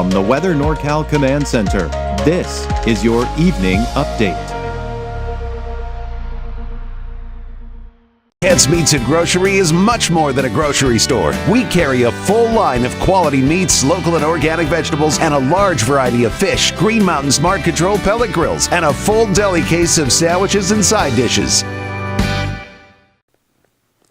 From the Weather NorCal Command Center, this is your Evening Update. Heads Meats and Grocery is much more than a grocery store. We carry a full line of quality meats, local and organic vegetables, and a large variety of fish, Green Mountain Smart Control pellet grills, and a full deli case of sandwiches and side dishes.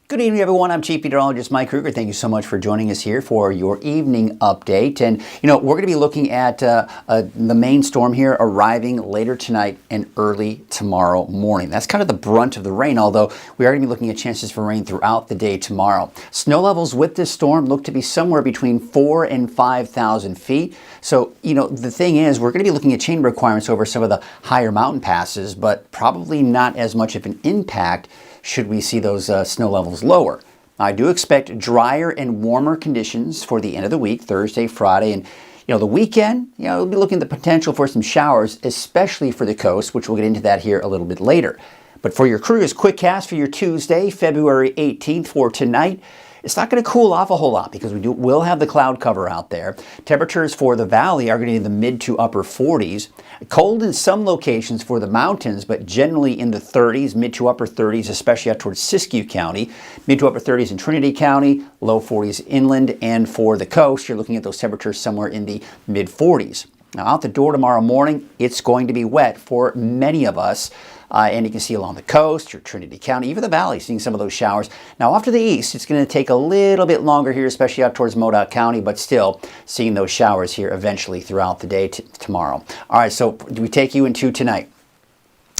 Good evening, everyone. I'm Chief Meteorologist Mike Krueger. Thank you so much for joining us here for your evening update. And, we're going to be looking at the main storm here arriving later tonight and early tomorrow morning. That's kind of the brunt of the rain, although we are going to be looking at chances for rain throughout the day tomorrow. Snow levels with this storm look to be somewhere between 4,000 and 5,000 feet. So, the thing is, we're going to be looking at chain requirements over some of the higher mountain passes, but probably not as much of an impact should we see those snow levels lower. I do expect drier and warmer conditions for the end of the week, Thursday, Friday, and the weekend, we'll be looking at the potential for some showers, especially for the coast, which we'll get into that here a little bit later. But for your Krueger's Quickcast for your Tuesday, February 18th for tonight, it's not going to cool off a whole lot because we'll have the cloud cover out there. Temperatures for the valley are going to be in the mid to upper 40s. Cold in some locations for the mountains, but generally in the 30s, mid to upper 30s, especially out towards Siskiyou County. Mid to upper 30s in Trinity County, low 40s inland, and for the coast, you're looking at those temperatures somewhere in the mid 40s. Now, out the door tomorrow morning, it's going to be wet for many of us. And you can see along the coast, or Trinity County, even the valley, seeing some of those showers. Now, off to the east, it's going to take a little bit longer here, especially out towards Modoc County, but still seeing those showers here eventually throughout the day tomorrow. All right, so we take you into tonight.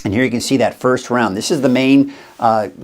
And here you can see that first round. This is the main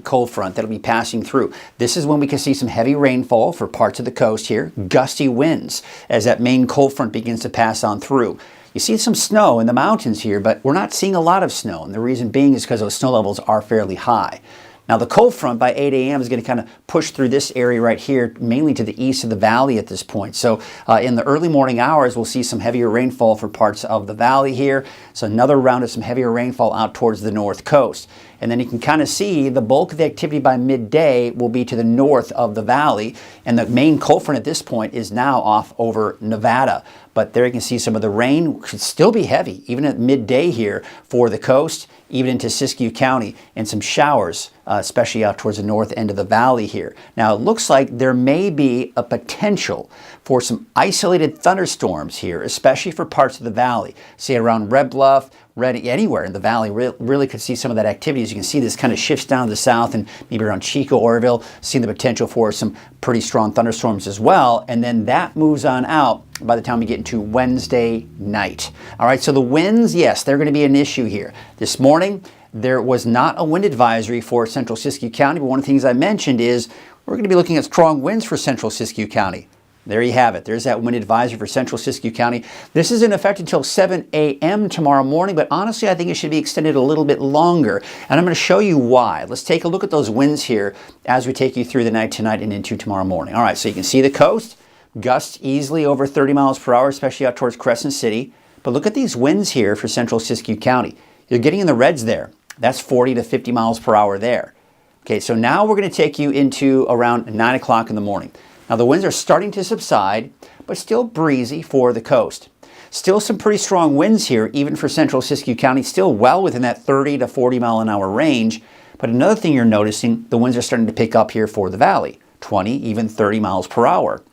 cold front that'll be passing through. This is when we can see some heavy rainfall for parts of the coast here, gusty winds as that main cold front begins to pass on through. You see some snow in the mountains here, but we're not seeing a lot of snow. And the reason being is because those snow levels are fairly high. Now, the cold front by 8 a.m. is going to kind of push through this area right here, mainly to the east of the valley at this point. So in the early morning hours, we'll see some heavier rainfall for parts of the valley here. So another round of some heavier rainfall out towards the north coast. And then you can kind of see the bulk of the activity by midday will be to the north of the valley. And the main cold front at this point is now off over Nevada. But there you can see some of the rain could still be heavy, even at midday here for the coast, even into Siskiyou County, and some showers, especially out towards the north end of the valley here. Now, it looks like there may be a potential for some isolated thunderstorms here, especially for parts of the valley. Say around Red Bluff, anywhere in the valley, really could see some of that activity. As you can see, this kind of shifts down to the south and maybe around Chico, Oroville, seeing the potential for some pretty strong thunderstorms as well. And then that moves on out by the time we get into Wednesday night. All right, so the winds, yes, they're going to be an issue here. This morning, there was not a wind advisory for central Siskiyou County, but one of the things I mentioned is we're going to be looking at strong winds for central Siskiyou County. There you have it. There's that wind advisory for central Siskiyou County. This is in effect until 7 a.m. tomorrow morning, but honestly, I think it should be extended a little bit longer. And I'm going to show you why. Let's take a look at those winds here as we take you through the night tonight and into tomorrow morning. All right, so you can see the coast. Gusts easily over 30 miles per hour, especially out towards Crescent City. But look at these winds here for central Siskiyou County. You're getting in the reds there. That's 40 to 50 miles per hour there. Okay, so now we're going to take you into around 9 o'clock in the morning. Now, the winds are starting to subside, but still breezy for the coast. Still some pretty strong winds here, even for central Siskiyou County, still well within that 30 to 40 mile an hour range. But another thing you're noticing, the winds are starting to pick up here for the valley, 20, even 30 miles per hour,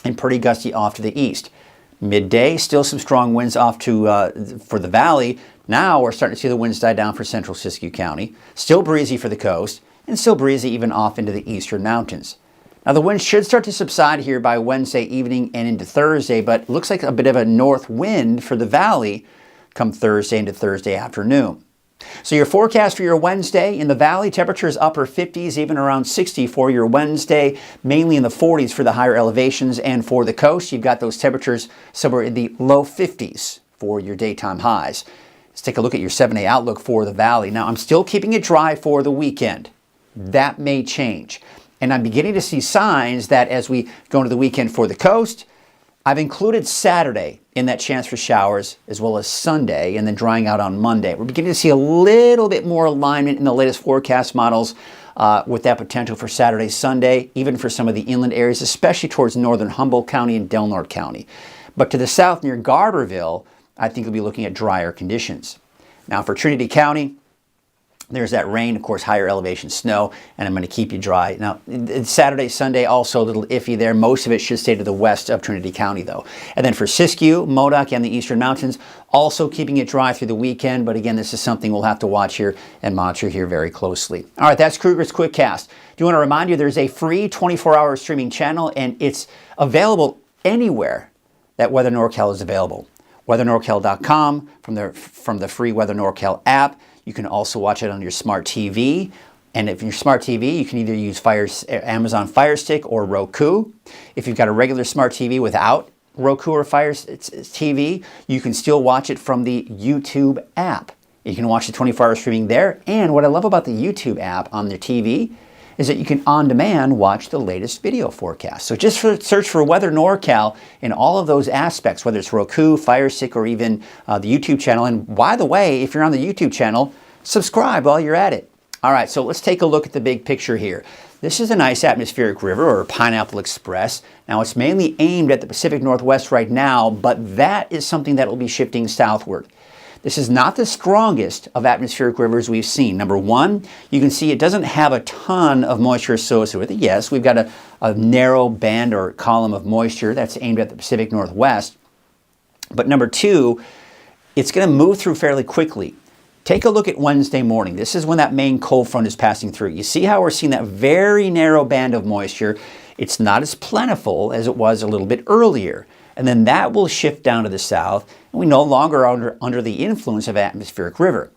and pretty gusty off to the east. Midday, still some strong winds off to for the valley. Now we're starting to see the winds die down for central Siskiyou County. Still breezy for the coast, and still breezy even off into the eastern mountains. Now, the winds should start to subside here by Wednesday evening and into Thursday, but it looks like a bit of a north wind for the valley come Thursday into Thursday afternoon. So your forecast for your Wednesday, in the valley, temperatures upper 50s, even around 60 for your Wednesday, mainly in the 40s for the higher elevations, and for the coast, you've got those temperatures somewhere in the low 50s for your daytime highs. Let's take a look at your 7-day outlook for the valley. Now, I'm still keeping it dry for the weekend. That may change. And I'm beginning to see signs that as we go into the weekend for the coast, I've included Saturday in that chance for showers, as well as Sunday, and then drying out on Monday. We're beginning to see a little bit more alignment in the latest forecast models with that potential for Saturday, Sunday, even for some of the inland areas, especially towards northern Humboldt County and Del Norte County. But to the south near Garberville, I think we'll be looking at drier conditions. Now for Trinity County, there's that rain, of course, higher elevation snow, and I'm going to keep you dry. Now, Saturday, Sunday, also a little iffy there. Most of it should stay to the west of Trinity County, though. And then for Siskiyou, Modoc, and the Eastern Mountains, also keeping it dry through the weekend. But again, this is something we'll have to watch here and monitor here very closely. All right, that's Krueger's Quick Cast. Do you want to remind you there's a free 24-hour streaming channel, and it's available anywhere that Weather NorCal is available. WeatherNorCal.com from the free Weather NorCal app. You can also watch it on your smart TV. And if your smart TV, you can either use Amazon Fire Stick or Roku. If you've got a regular smart TV without Roku or Fire TV, you can still watch it from the YouTube app. You can watch the 24-hour streaming there. And what I love about the YouTube app on the TV is that you can on-demand watch the latest video forecast. So just search for Weather NorCal in all of those aspects, whether it's Roku, Fire Stick, or even the YouTube channel. And by the way, if you're on the YouTube channel, subscribe while you're at it. All right, so let's take a look at the big picture here. This is a nice atmospheric river, or Pineapple Express. Now, it's mainly aimed at the Pacific Northwest right now, but that is something that will be shifting southward. This is not the strongest of atmospheric rivers we've seen. Number one, you can see it doesn't have a ton of moisture associated with it. Yes, we've got a narrow band or column of moisture that's aimed at the Pacific Northwest. But number two, it's going to move through fairly quickly. Take a look at Wednesday morning. This is when that main cold front is passing through. You see how we're seeing that very narrow band of moisture. It's not as plentiful as it was a little bit earlier. And then that will shift down to the south, and we no longer are under the influence of atmospheric river.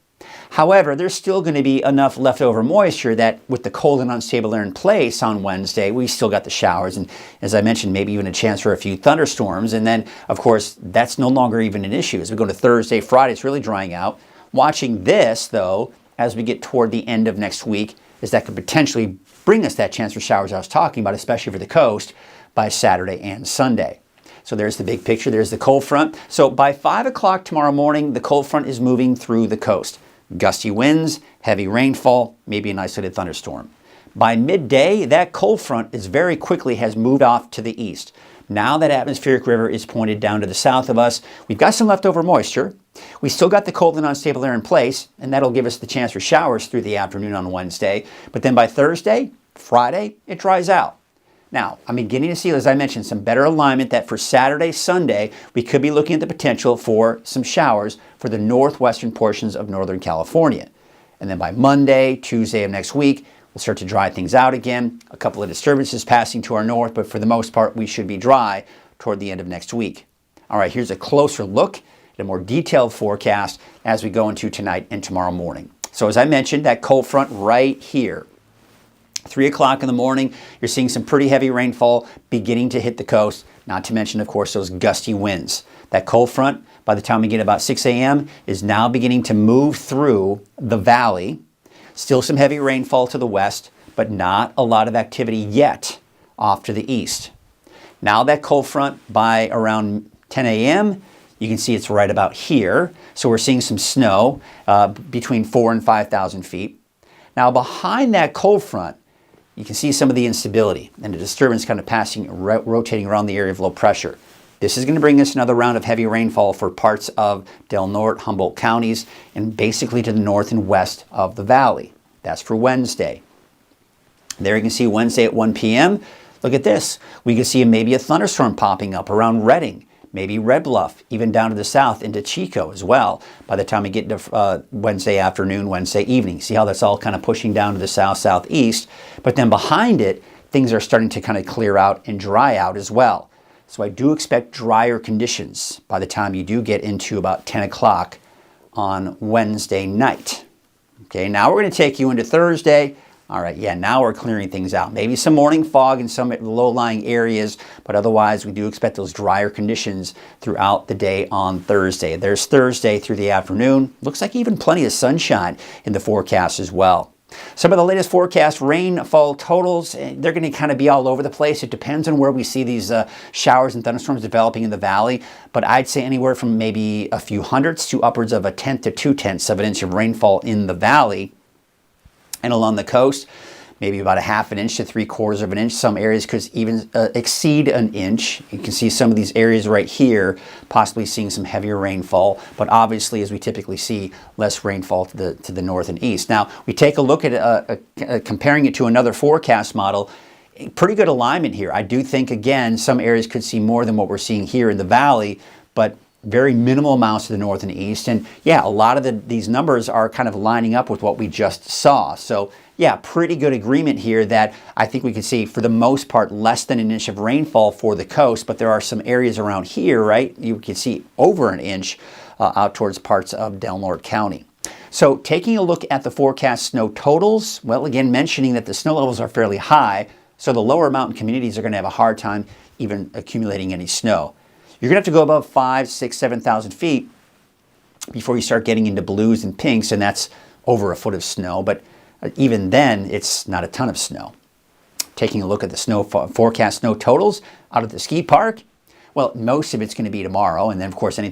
However, there's still going to be enough leftover moisture that with the cold and unstable air in place on Wednesday, we still got the showers, and as I mentioned, maybe even a chance for a few thunderstorms. And then, of course, that's no longer even an issue. As we go to Thursday, Friday, it's really drying out. Watching this, though, as we get toward the end of next week, is that could potentially bring us that chance for showers I was talking about, especially for the coast, by Saturday and Sunday. So there's the big picture. There's the cold front. So by 5 o'clock tomorrow morning, the cold front is moving through the coast. Gusty winds, heavy rainfall, maybe an isolated thunderstorm. By midday, that cold front very quickly has moved off to the east. Now that atmospheric river is pointed down to the south of us. We've got some leftover moisture. We still got the cold and unstable air in place, and that'll give us the chance for showers through the afternoon on Wednesday. But then by Thursday, Friday, it dries out. Now, I'm beginning to see, as I mentioned, some better alignment that for Saturday, Sunday, we could be looking at the potential for some showers for the northwestern portions of Northern California. And then by Monday, Tuesday of next week, we'll start to dry things out again. A couple of disturbances passing to our north, but for the most part, we should be dry toward the end of next week. All right, here's a closer look at a more detailed forecast as we go into tonight and tomorrow morning. So as I mentioned, that cold front right here. 3 o'clock in the morning, you're seeing some pretty heavy rainfall beginning to hit the coast, not to mention, of course, those gusty winds. That cold front, by the time we get about 6 a.m., is now beginning to move through the valley. Still some heavy rainfall to the west, but not a lot of activity yet off to the east. Now that cold front, by around 10 a.m., you can see it's right about here. So we're seeing some snow between 4,000 and 5,000 feet. Now behind that cold front, you can see some of the instability and the disturbance kind of rotating around the area of low pressure. This is going to bring us another round of heavy rainfall for parts of Del Norte, Humboldt counties, and basically to the north and west of the valley. That's for Wednesday. There you can see Wednesday at 1 p.m. Look at this. We can see maybe a thunderstorm popping up around Redding, maybe Red Bluff, even down to the south into Chico as well by the time we get to Wednesday afternoon, Wednesday evening. See how that's all kind of pushing down to the south, southeast. But then behind it, things are starting to kind of clear out and dry out as well. So I do expect drier conditions by the time you do get into about 10 o'clock on Wednesday night. Okay, now we're going to take you into Thursday. All right, yeah, now we're clearing things out. Maybe some morning fog in some low-lying areas, but otherwise we do expect those drier conditions throughout the day on Thursday. There's Thursday through the afternoon. Looks like even plenty of sunshine in the forecast as well. Some of the latest forecast rainfall totals, they're going to kind of be all over the place. It depends on where we see these showers and thunderstorms developing in the valley, but I'd say anywhere from maybe a few hundredths to upwards of 1/10 to 2/10 of an inch of rainfall in the valley. And along the coast, maybe about a half an inch to 3/4 of an inch. Some areas could even exceed an inch. You can see some of these areas right here possibly seeing some heavier rainfall, but obviously, as we typically see, less rainfall to the north and east. Now, we take a look at comparing it to another forecast model. Pretty good alignment here. I do think, again, some areas could see more than what we're seeing here in the valley, but very minimal amounts to the north and east. And yeah, a lot of these numbers are kind of lining up with what we just saw. So yeah, pretty good agreement here that I think we can see, for the most part, less than an inch of rainfall for the coast, but there are some areas around here, right? You can see over an inch out towards parts of Del Norte County. So taking a look at the forecast snow totals, well, again, mentioning that the snow levels are fairly high, so the lower mountain communities are going to have a hard time even accumulating any snow. You're going to have to go above 5,000, 6,000, 7,000 feet before you start getting into blues and pinks, and that's over a foot of snow. But even then, it's not a ton of snow. Taking a look at the snow forecast snow totals out at the ski park, well, most of it's going to be tomorrow, and then of course we're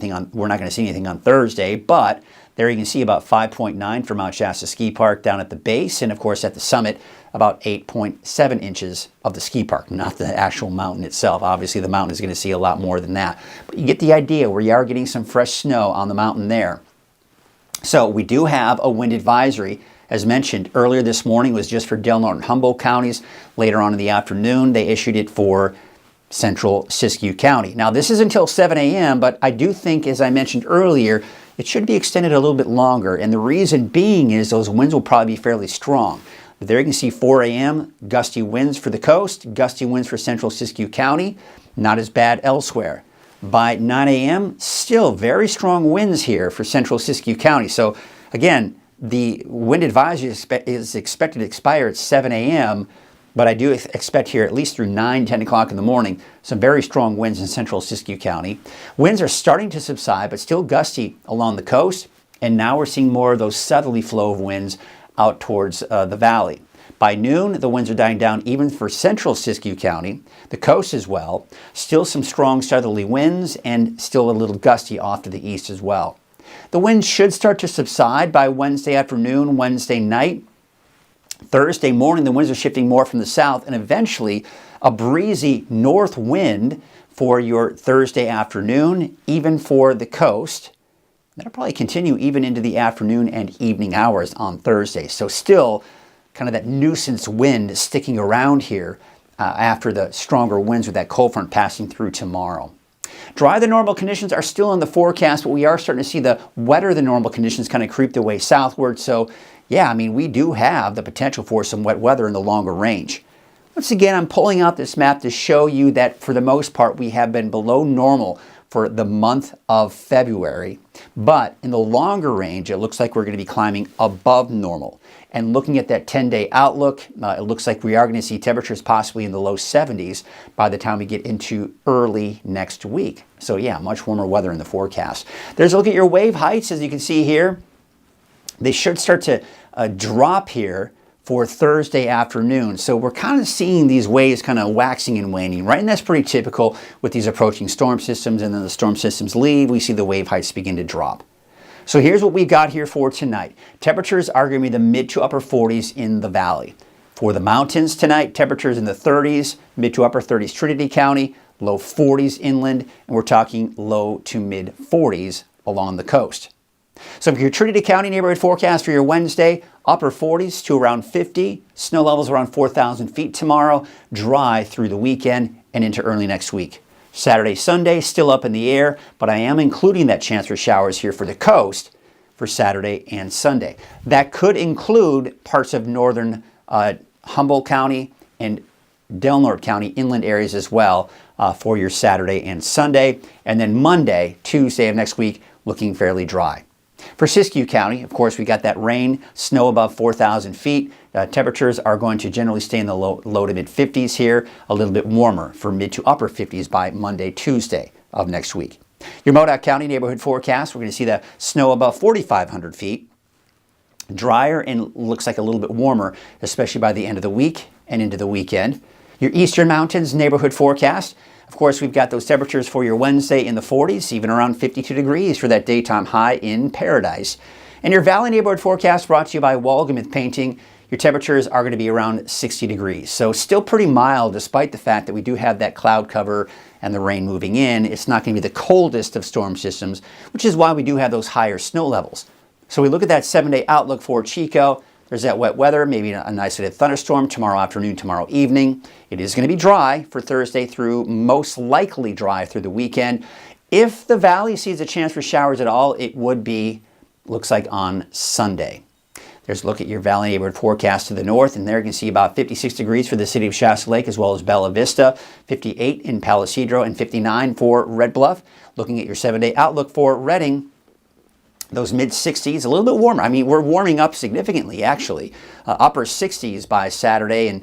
not going to see anything on Thursday, but there you can see about 5.9 for Mount Shasta Ski Park down at the base, and of course at the summit, about 8.7 inches of the ski park, not the actual mountain itself. Obviously the mountain is going to see a lot more than that, but you get the idea. We are getting some fresh snow on the mountain there. So we do have a wind advisory. As mentioned earlier this morning, was just for Del Norte and Humboldt counties. Later on in the afternoon, they issued it for central Siskiyou County. Now, this is until 7 a.m., but I do think, as I mentioned earlier, it should be extended a little bit longer. And the reason being is those winds will probably be fairly strong. But there you can see 4 a.m., gusty winds for the coast, gusty winds for central Siskiyou County, not as bad elsewhere. By 9 a.m., still very strong winds here for central Siskiyou County. So again, the wind advisory is expected to expire at 7 a.m., but I do expect here at least through 9, 10 o'clock in the morning, some very strong winds in central Siskiyou County. Winds are starting to subside, but still gusty along the coast. And now we're seeing more of those southerly flow of winds out towards the valley. By noon, the winds are dying down even for central Siskiyou County, the coast as well. Still some strong southerly winds and still a little gusty off to the east as well. The winds should start to subside by Wednesday afternoon, Wednesday night. Thursday morning, the winds are shifting more from the south, and eventually a breezy north wind for your Thursday afternoon, even for the coast. That'll probably continue even into the afternoon and evening hours on Thursday. So still kind of that nuisance wind sticking around here after the stronger winds with that cold front passing through tomorrow. Drier than normal conditions are still in the forecast, but we are starting to see the wetter than normal conditions kind of creep their way southward. So yeah, I mean, we do have the potential for some wet weather in the longer range. Once again, I'm pulling out this map to show you that for the most part, we have been below normal for the month of February. But in the longer range, it looks like we're going to be climbing above normal. And looking at that 10-day outlook, it looks like we are going to see temperatures possibly in the low 70s by the time we get into early next week. So yeah, much warmer weather in the forecast. There's a look at your wave heights, as you can see here. They should start to drop here for Thursday afternoon. So we're kind of seeing these waves kind of waxing and waning, right? And that's pretty typical with these approaching storm systems. And then the storm systems leave, we see the wave heights begin to drop. So here's what we've got here for tonight. Temperatures are going to be the mid to upper 40s in the valley. For the mountains tonight, temperatures in the 30s, mid to upper 30s Trinity County, low 40s inland, and we're talking low to mid 40s along the coast. So for your Trinity County neighborhood forecast for your Wednesday, upper 40s to around 50, snow levels around 4,000 feet tomorrow, dry through the weekend and into early next week. Saturday, Sunday, still up in the air, but I am including that chance for showers here for the coast for Saturday and Sunday. That could include parts of northern Humboldt County and Del Norte County inland areas as well for your Saturday and Sunday. And then Monday, Tuesday of next week, looking fairly dry. For Siskiyou County, of course, we got that rain, snow above 4,000 feet. Temperatures are going to generally stay in the low to mid 50s here, a little bit warmer for mid to upper 50s by Monday, Tuesday of next week. Your Modoc County neighborhood forecast, we're going to see the snow above 4,500 feet. Drier and looks like a little bit warmer, especially by the end of the week and into the weekend. Your Eastern Mountains neighborhood forecast, of course, we've got those temperatures for your Wednesday in the 40s, even around 52 degrees for that daytime high in Paradise. And your Valley neighborhood forecast brought to you by Walgamuth Painting. your temperatures are going to be around 60 degrees. So still pretty mild despite the fact that we do have that cloud cover and the rain moving in. It's not going to be the coldest of storm systems, which is why we do have those higher snow levels. So we look at that 7-day outlook for Chico. There's that wet weather, maybe an isolated thunderstorm tomorrow afternoon, tomorrow evening. It is going to be dry for Thursday through, most likely dry through the weekend. If the valley sees a chance for showers at all, it would be, looks like, on Sunday. There's a look at your valley neighborhood forecast to the north, and there you can see about 56 degrees for the city of Shasta Lake as well as Bella Vista, 58 in Palo Cedro, and 59 for Red Bluff. Looking at your 7-day outlook for Redding, those mid-60s, a little bit warmer. I mean, we're warming up significantly, actually. Upper 60s by Saturday, and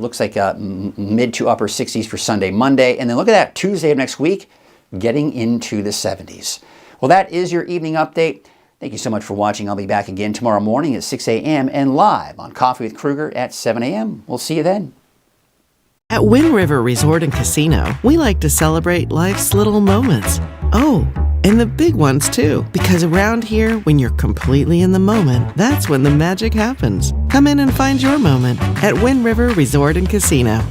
looks like mid to upper 60s for Sunday, Monday. And then look at that, Tuesday of next week, getting into the 70s. Well, that is your evening update. Thank you so much for watching. I'll be back again tomorrow morning at 6 a.m. and live on Coffee with Krueger at 7 a.m. We'll see you then. At Wind River Resort and Casino, we like to celebrate life's little moments. Oh, and the big ones too. Because around here, when you're completely in the moment, that's when the magic happens. Come in and find your moment at Wind River Resort and Casino.